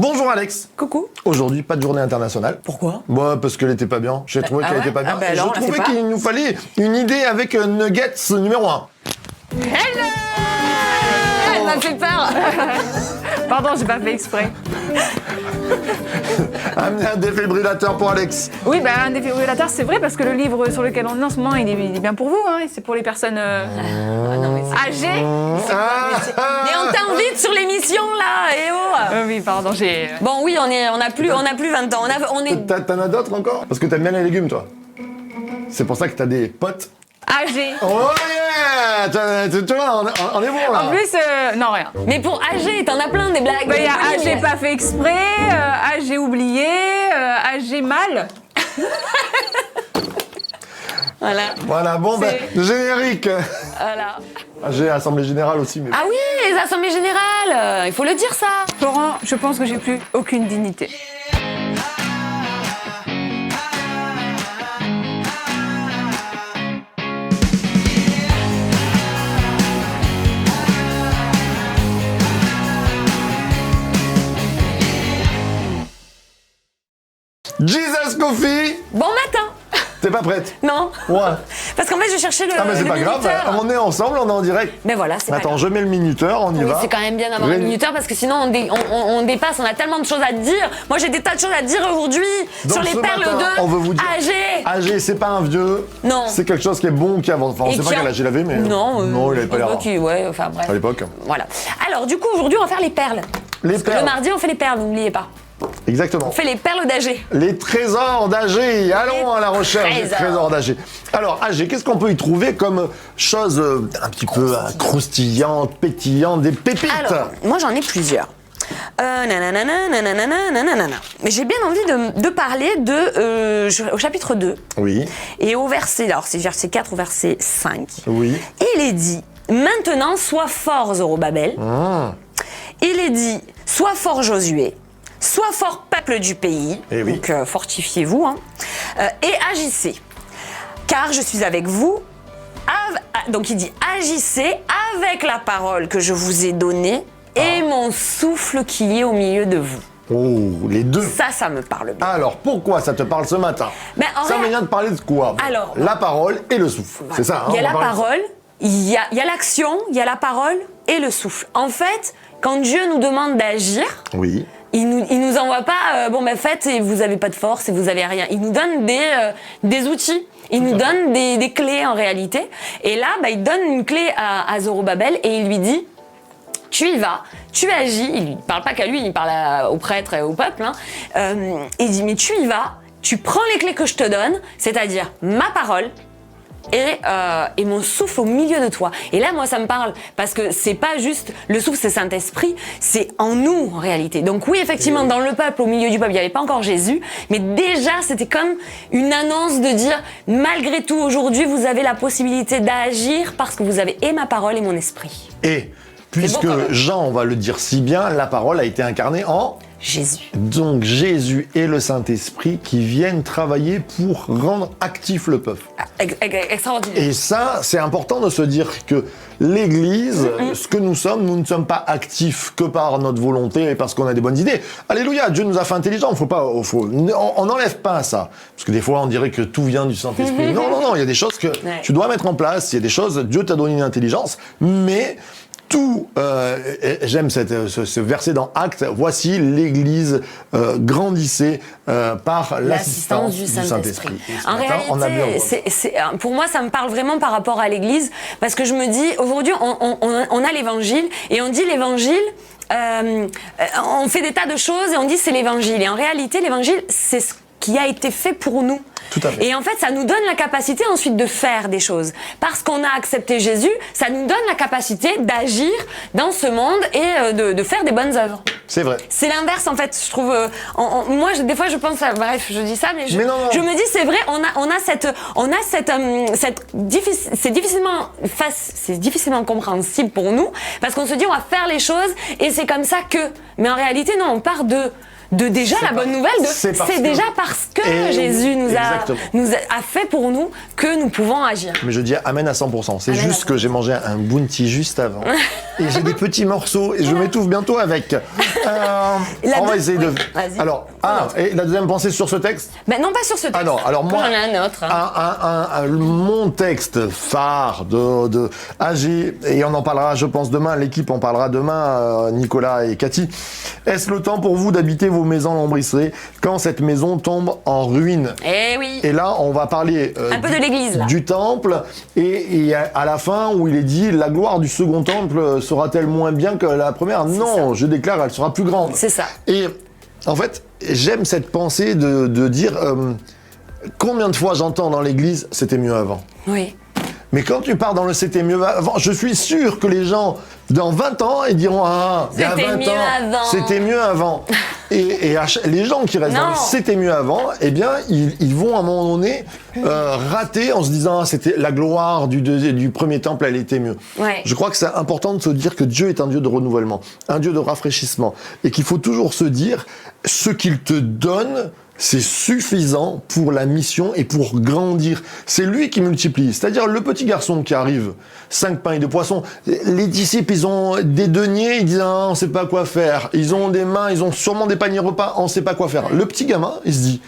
Bonjour Alex. Coucou. Aujourd'hui, pas de journée internationale. Pourquoi? Bah, parce qu'elle était pas bien. J'ai trouvé qu'elle était pas bien. Et je trouvais qu'il nous fallait une idée avec Nuggets numéro 1. Hello. Elle m'a fait peur. Pardon, j'ai pas fait exprès. Amenez un défibrillateur pour Alex. Oui, bah un défibrillateur, c'est vrai, parce que le livre sur lequel on est en ce moment, il est bien pour vous, hein, c'est pour les personnes âgées. Mais on t'invite sur l'émission là, eh oh. Oui, pardon, j'ai... Bon oui, on a plus 20 ans, on est... T'en as d'autres encore? Parce que t'aimes bien les légumes, toi. C'est pour ça que t'as des potes. âgées. Oh yeah! Tu vois, on est bon là. En plus, non, rien. Mais pour âgé, t'en as plein des blagues. Il y a âgé pas fait exprès, âgé oublié, âgé mal. Voilà. Bon, ben, générique. Voilà. J'ai Assemblée Générale aussi, mais... Ah oui, les assemblées générales, il faut le dire ça. Florent, je pense que j'ai plus aucune dignité. Jesus Coffee. Bon matin. T'es pas prête? Non. Ouais. Parce qu'en fait, je cherchais le Ah, mais c'est le pas grave, minuteur. on est ensemble, on est en direct. Mais voilà, c'est pas Attends, grave. je mets le minuteur, on y Oui, va. c'est quand même bien d'avoir un minuteur parce que sinon on dépasse, on a tellement de choses à te dire. Moi j'ai des tas de choses à te dire aujourd'hui Donc, sur les ce perles matin, de on veut vous dire... âgé. Âgé, c'est pas un vieux. Non. C'est quelque chose qui est bon, qui avance. Enfin, on Et sait pas qui a- quel âge il avait, mais... Non, il avait pas l'air... Ouais, enfin bref. À l'époque. Voilà. Alors du coup aujourd'hui on va faire les perles. Les Parce que le perles. mardi on fait les perles, n'oubliez pas. Exactement. On fait les perles d'âgé. Les trésors d'Agé. Allons à la recherche des trésors d'Agé. Alors, Agé, qu'est-ce qu'on peut y trouver comme choses un petit peu croustillantes, pétillantes, des pépites? Alors, moi j'en ai plusieurs. Nanana. Mais j'ai bien envie de parler au chapitre 2. Oui. Et au verset, alors c'est verset 4 au verset 5. Oui. Il est dit, maintenant sois fort Zorobabel. Il est dit, sois fort Josué. Sois fort peuple du pays. Eh oui. Donc fortifiez-vous. Et agissez. Car je suis avec vous. Donc il dit, agissez avec la parole que je vous ai donnée et mon souffle qui est au milieu de vous. Oh, les deux. Ça me parle bien. Alors, pourquoi ça te parle ce matin? Ben, en Ça vrai- me vient de parler de quoi? Alors- La parole et le souffle. C'est ça, hein, Il y a on la va parler de ça. parole, il y a l'action, il y a la parole et le souffle. En fait, quand Dieu nous demande d'agir, Oui. il nous envoie pas faites et vous avez pas de force et vous avez rien. Il nous donne des outils. Il nous donne des clés en réalité. Et là, il donne une clé à Zorobabel et il lui dit tu y vas, tu agis. Il ne parle pas qu'à lui, il parle aux prêtres et au peuple. Il dit mais tu y vas, tu prends les clés que je te donne, c'est-à-dire ma parole. Et mon souffle au milieu de toi. Et là, moi, ça me parle parce que c'est pas juste le souffle, c'est Saint-Esprit, c'est en nous en réalité. Donc oui, effectivement, dans le peuple, au milieu du peuple, il n'y avait pas encore Jésus, mais déjà, c'était comme une annonce de dire, malgré tout, aujourd'hui, vous avez la possibilité d'agir parce que vous avez et ma parole et mon esprit. Et, puisque bon, quand même. Jean, on va le dire si bien, la parole a été incarnée en... Jésus. Donc Jésus et le Saint-Esprit qui viennent travailler pour rendre actif le peuple. Extraordinaire. Et ça, c'est important de se dire que l'Église, ce que nous ne sommes pas actifs que par notre volonté et parce qu'on a des bonnes idées. Alléluia, Dieu nous a fait intelligents, on n'enlève pas ça. Parce que des fois, on dirait que tout vient du Saint-Esprit. Non, il y a des choses que tu dois mettre en place, il y a des choses, Dieu t'a donné une intelligence, mais... j'aime ce verset dans Actes, voici l'Église grandissait par l'assistance du Saint-Esprit. En réalité, pour moi, ça me parle vraiment par rapport à l'Église, parce que je me dis, aujourd'hui, on a l'Évangile, et on dit l'Évangile, on fait des tas de choses, et on dit c'est l'Évangile. Et en réalité, l'Évangile, c'est ce qui a été fait pour nous. Tout à fait. Et en fait, ça nous donne la capacité ensuite de faire des choses. Parce qu'on a accepté Jésus, ça nous donne la capacité d'agir dans ce monde et de faire des bonnes œuvres. C'est vrai. C'est l'inverse, en fait, je trouve. Moi, des fois, je pense à... Bref, je dis ça, mais je me dis, c'est vrai, c'est difficilement compréhensible pour nous, parce qu'on se dit, on va faire les choses, et c'est comme ça que... Mais en réalité, non, on part de déjà la bonne nouvelle de c'est c'est déjà parce que Et Jésus exactement. nous a fait pour nous que nous pouvons agir. Mais je dis amen à 100%. C'est Amen juste à que j'ai mangé un bounty juste avant. Et j'ai des petits morceaux et je m'étouffe bientôt avec. On va essayer de. Oui, vas-y. Alors, et la deuxième pensée sur ce texte. Ben non, pas sur ce texte. Ah non, alors moi. J'en ai un autre. Mon texte phare de AG, et on en parlera, je pense, demain, l'équipe en parlera demain, Nicolas et Cathy. Est-ce le temps pour vous d'habiter vos maisons lambrissées quand cette maison tombe en ruine? Eh oui. Et là, on va parler Un peu de l'église, là. du temple, et à la fin où il est dit la gloire du second temple sera-t-elle moins bien que la première? Non, je déclare, elle sera plus grande. C'est ça. Et en fait, j'aime cette pensée de dire combien de fois j'entends dans l'église c'était mieux avant. Oui. Mais quand tu pars dans le c'était mieux avant, je suis sûr que les gens, dans 20 ans, ils diront ah, il y a C'était 20 mieux ans, avant. c'était mieux avant. Et les gens qui restent dans Non. le c'était mieux avant, eh bien, ils vont à un moment donné rater en se disant ah, c'était la gloire du premier temple, elle était mieux. Ouais. Je crois que c'est important de se dire que Dieu est un Dieu de renouvellement, un Dieu de rafraîchissement, et qu'il faut toujours se dire ce qu'il te donne, c'est suffisant pour la mission et pour grandir. C'est lui qui multiplie. C'est-à-dire le petit garçon qui arrive, 5 pains et 2 poissons. Les disciples, ils ont des deniers, ils disent ah, on sait pas quoi faire. Ils ont des mains, ils ont sûrement des paniers repas, on sait pas quoi faire. Le petit gamin, il se dit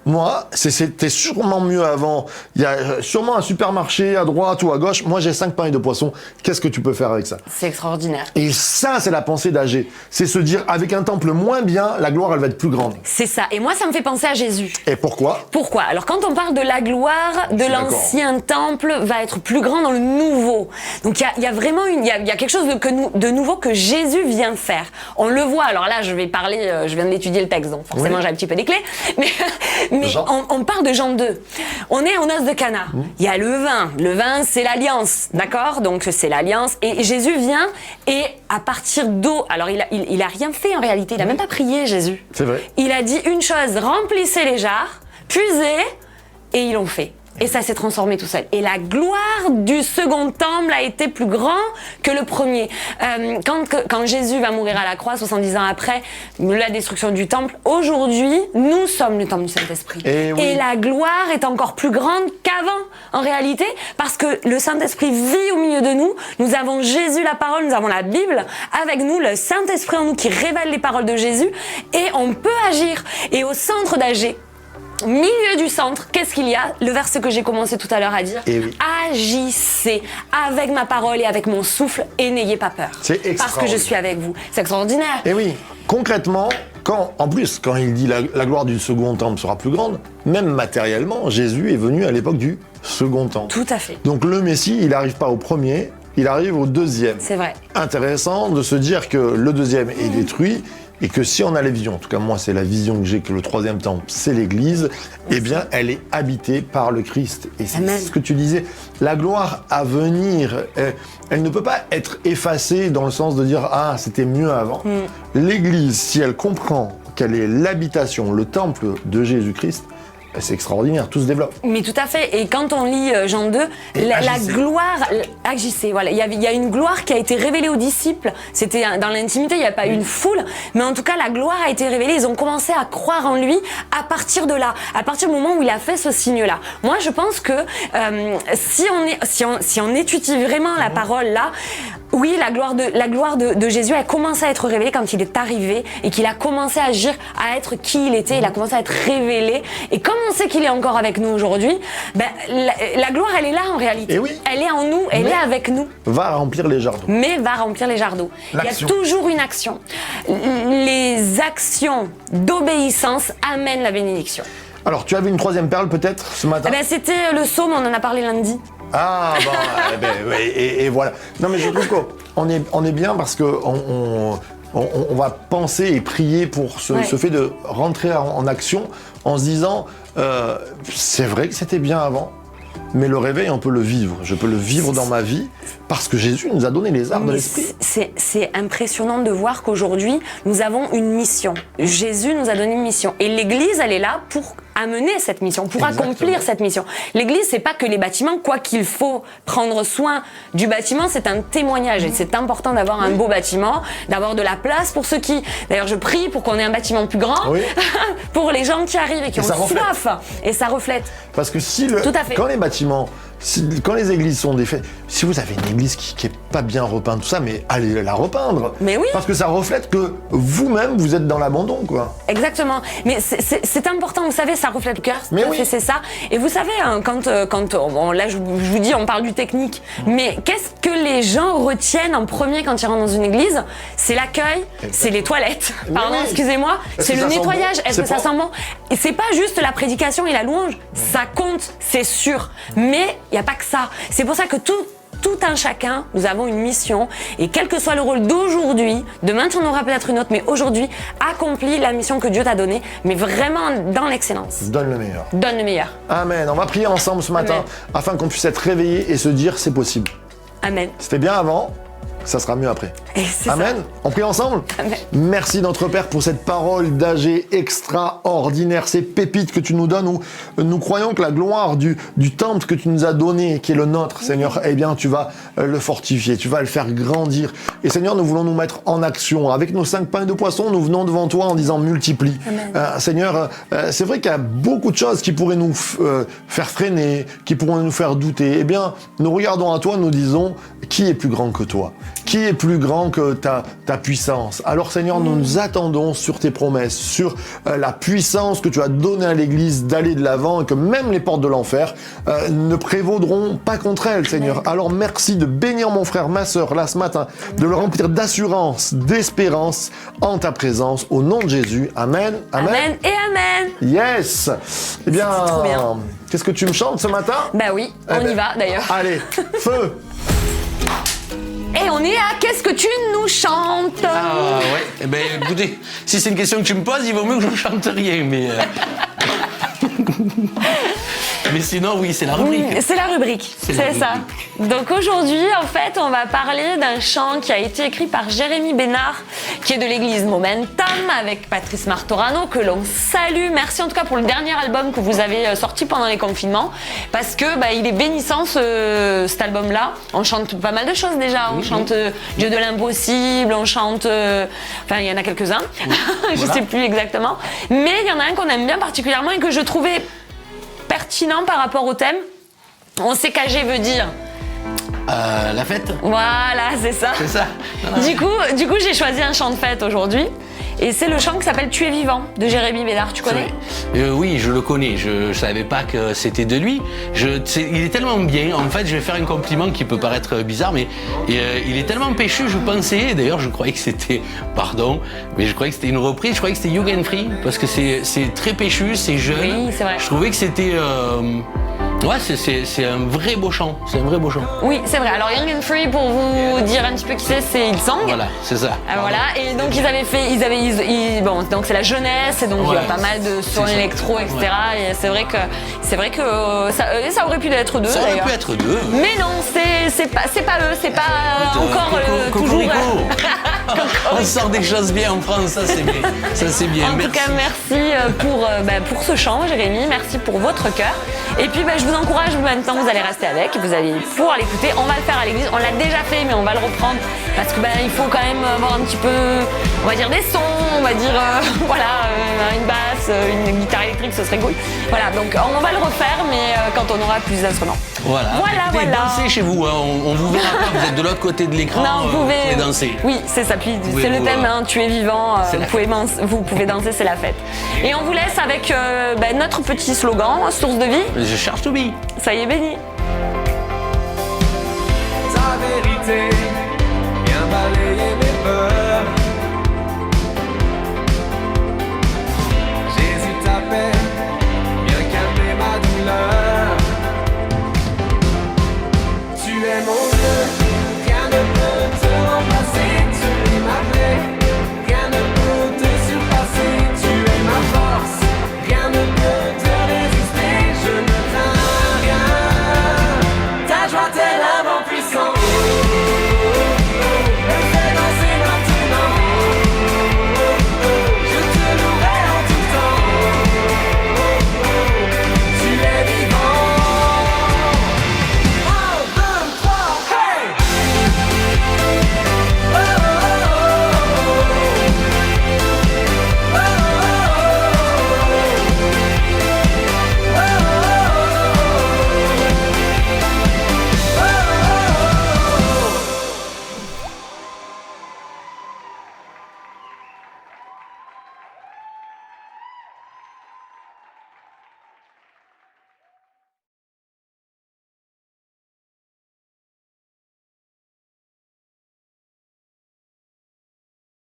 moi, c'était sûrement mieux avant. Il y a sûrement un supermarché à droite ou à gauche. Moi, j'ai 5 pains et 2 poissons. Qu'est-ce que tu peux faire avec ça? C'est extraordinaire. Et ça, c'est la pensée d'Agé. C'est se dire, avec un temple moins bien, la gloire, elle va être plus grande. C'est ça. Et moi, ça me fait penser à Jésus. Et pourquoi? Pourquoi? Alors, quand on parle de la gloire de d'accord. l'ancien temple va être plus grand dans le nouveau. Donc, il y a vraiment il y a quelque chose de nouveau que Jésus vient faire. On le voit. Alors là, je vais parler, je viens d'étudier le texte, donc forcément, Oui. j'ai un petit peu des clés. Mais on parle de Jean 2. On est aux noces de Cana. Il y a le vin. Le vin, c'est l'alliance. D'accord? Donc, c'est l'alliance. Et Jésus vient et à partir d'eau, alors il a rien fait en réalité. Il a même pas prié, Jésus. C'est vrai. Il a dit une chose, remplissez les jarres, puisez, et ils l'ont fait. Et ça s'est transformé tout seul. Et la gloire du second temple a été plus grand que le premier. Quand Jésus va mourir à la croix, 70 ans après, la destruction du temple, aujourd'hui, nous sommes le temple du Saint-Esprit. Et oui. Et la gloire est encore plus grande qu'avant, en réalité, parce que le Saint-Esprit vit au milieu de nous. Nous avons Jésus, la parole, nous avons la Bible avec nous, le Saint-Esprit en nous qui révèle les paroles de Jésus, et on peut agir. Et au centre d'Agé, milieu du centre, qu'est-ce qu'il y a? Le verset que j'ai commencé tout à l'heure à dire. Et oui. Agissez avec ma parole et avec mon souffle et n'ayez pas peur. C'est Parce que extraordinaire. je suis avec vous. C'est extraordinaire. Et oui, concrètement, quand il dit la gloire du second temple sera plus grande, même matériellement, Jésus est venu à l'époque du second temple. Tout à fait. Donc le Messie, il n'arrive pas au premier, il arrive au deuxième. C'est vrai. Intéressant de se dire que le deuxième est détruit et que si on a la vision, en tout cas moi c'est la vision que j'ai, que le troisième temple c'est l'Église, eh bien elle est habitée par le Christ. Et c'est Amen. ce que tu disais, la gloire à venir, elle ne peut pas être effacée dans le sens de dire ah c'était mieux avant. L'Église, si elle comprend qu'elle est l'habitation, le temple de Jésus-Christ, c'est extraordinaire, tout se développe. Mais tout à fait. Et quand on lit Jean 2, la agissez. gloire, agissez, voilà. Il y a une gloire qui a été révélée aux disciples. C'était dans l'intimité, il n'y a pas eu une foule. Mais en tout cas, la gloire a été révélée. Ils ont commencé à croire en lui à partir de là, à partir du moment où il a fait ce signe-là. Moi, je pense que si on étudie vraiment la parole là, oui, la gloire de Jésus a commencé à être révélée quand il est arrivé et qu'il a commencé à agir, à être qui il était. Il a commencé à être révélé. Et comme on sait qu'il est encore avec nous aujourd'hui, ben, la gloire, elle est là en réalité. Et oui. Elle est en nous, elle est avec nous. Va remplir les jardins. Mais va remplir les jardins. Il y a L'action. toujours une action. Les actions d'obéissance amènent la bénédiction. Alors tu avais une troisième perle peut-être ce matin? Eh ben, c'était le psaume, on en a parlé lundi. Ah bon, et voilà. Non mais je trouve qu'on est bien parce que on va penser et prier pour ce fait de rentrer en action en se disant c'est vrai que c'était bien avant, mais le réveil, on peut le vivre. Je peux le vivre dans ma vie parce que Jésus nous a donné les armes de l'esprit. C'est impressionnant de voir qu'aujourd'hui, nous avons une mission. Jésus nous a donné une mission. Et l'Église, elle est là pour amener cette mission, pour accomplir cette mission. L'Église, c'est pas que les bâtiments, quoi qu'il faut prendre soin du bâtiment, c'est un témoignage. Et c'est important d'avoir un beau bâtiment, d'avoir de la place pour ceux qui... D'ailleurs, je prie pour qu'on ait un bâtiment plus grand, pour les gens qui arrivent et qui ont soif. Et ça reflète. Parce que Tout à fait. quand les bâtiments, quand les églises sont défaites, si vous avez une église qui est pas bien repeinte, tout ça, mais allez la repeindre. Mais oui. Parce que ça reflète que vous-même, vous êtes dans l'abandon, quoi. Exactement. Mais c'est important, vous savez, ça reflète le cœur. Mais oui. C'est ça. Et vous savez, hein, bon, là, je vous dis, on parle du technique. Mais qu'est-ce que les gens retiennent en premier quand ils rentrent dans une église? C'est l'accueil, c'est les toilettes. Pardon, excusez-moi. C'est le nettoyage. Est-ce que ça sent bon? Et c'est pas juste la prédication et la louange. Ça compte, c'est sûr. Mais il n'y a pas que ça. C'est pour ça que tout un chacun, nous avons une mission, et quel que soit le rôle d'aujourd'hui, demain tu en auras peut-être une autre, mais aujourd'hui, accomplis la mission que Dieu t'a donnée, mais vraiment dans l'excellence. Donne le meilleur. Donne le meilleur. Amen. On va prier ensemble ce matin afin qu'on puisse être réveillés et se dire c'est possible. Amen. C'était bien avant, ça sera mieux après. Amen. Ça. On prie ensemble. Amen. Merci notre Père pour cette parole d'âgé extraordinaire, ces pépites que tu nous donnes où nous croyons que la gloire du temple que tu nous as donné, qui est le nôtre, Seigneur, eh bien tu vas le fortifier, tu vas le faire grandir. Et Seigneur, nous voulons nous mettre en action. Avec nos 5 pains et 2 poissons, nous venons devant toi en disant multiplie. Seigneur, c'est vrai qu'il y a beaucoup de choses qui pourraient nous faire freiner, qui pourraient nous faire douter. Eh bien, nous regardons à toi, nous disons, qui est plus grand que toi? Qui est plus grand que ta puissance? Alors Seigneur, nous nous attendons sur tes promesses, sur la puissance que tu as donnée à l'Église d'aller de l'avant et que même les portes de l'enfer ne prévaudront pas contre elle, Seigneur. Alors merci de bénir mon frère, ma sœur, là ce matin, de le remplir d'assurance, d'espérance en ta présence, au nom de Jésus. Amen. Amen. Amen et amen. Yes. Eh bien, trop bien. Qu'est-ce que tu me chantes ce matin? Bah oui, on y va d'ailleurs. Allez, feu. Et on est à qu'est-ce que tu nous chantes? Ah ouais, eh ben écoutez, si c'est une question que tu me poses, il vaut mieux que je ne chante rien, mais... Mais sinon, oui, c'est la rubrique. C'est la rubrique, c'est ça. Donc aujourd'hui, en fait, on va parler d'un chant qui a été écrit par Jérémy Bénard, qui est de l'église Momentum, avec Patrice Martorano, que l'on salue. Merci en tout cas pour le dernier album que vous avez sorti pendant les confinements, parce que il est bénissant cet album-là. On chante pas mal de choses déjà. On chante Dieu de l'impossible, on chante... Enfin, il y en a quelques-uns, je sais plus exactement. Mais il y en a un qu'on aime bien particulièrement et que je trouvais pertinent par rapport au thème. On sait qu'AG veut dire la fête. Voilà, c'est ça. C'est ça. Du coup, j'ai choisi un chant de fête aujourd'hui. Et c'est le chant qui s'appelle Tu es vivant de Jérémy Bénard. Tu connais? Oui, je le connais. Je savais pas que c'était de lui. Il est tellement bien. En fait, je vais faire un compliment qui peut paraître bizarre, mais il est tellement péchu. Je pensais, d'ailleurs, je croyais que c'était, mais je croyais que c'était une reprise. Je croyais que c'était Young and Free parce que c'est très péchu, c'est jeune. Oui, c'est vrai. Je trouvais que c'était ouais, c'est un vrai beau chant. C'est un vrai beau chant. Oui, c'est vrai. Alors Young and Free, pour vous dire un petit peu qui c'est Hillsong. Voilà, c'est ça. Voilà. Et donc ils avaient fait, bon, donc c'est la jeunesse, et donc il y a pas mal de sons électro, etc. Et c'est vrai que ça aurait pu être deux. Ça aurait pu être deux. Mais non, c'est pas eux, c'est pas encore toujours. On sort des choses bien en France, ça c'est bien. Ça c'est bien. En tout cas, merci pour ce chant, Jérémy. Merci pour votre cœur. Et puis je vous encourage, maintenant vous allez rester avec, vous allez pouvoir l'écouter. On va le faire à l'église, on l'a déjà fait, mais on va le reprendre parce que il faut quand même avoir un petit peu, on va dire des sons, on va dire une basse, une guitare électrique, ce serait cool. Voilà, donc on va le refaire, mais quand on aura plus d'instruments. Voilà. Dansez chez vous, hein. On vous verra pas, vous êtes de l'autre côté de l'écran. Non, vous pouvez danser. Oui, c'est ça. Puis c'est le thème, tu es vivant. Vous pouvez danser, c'est la fête. Et on vous laisse avec notre petit slogan, source de vie. Je cherche to be. Soyez bénis. Ta vérité, bien balayée.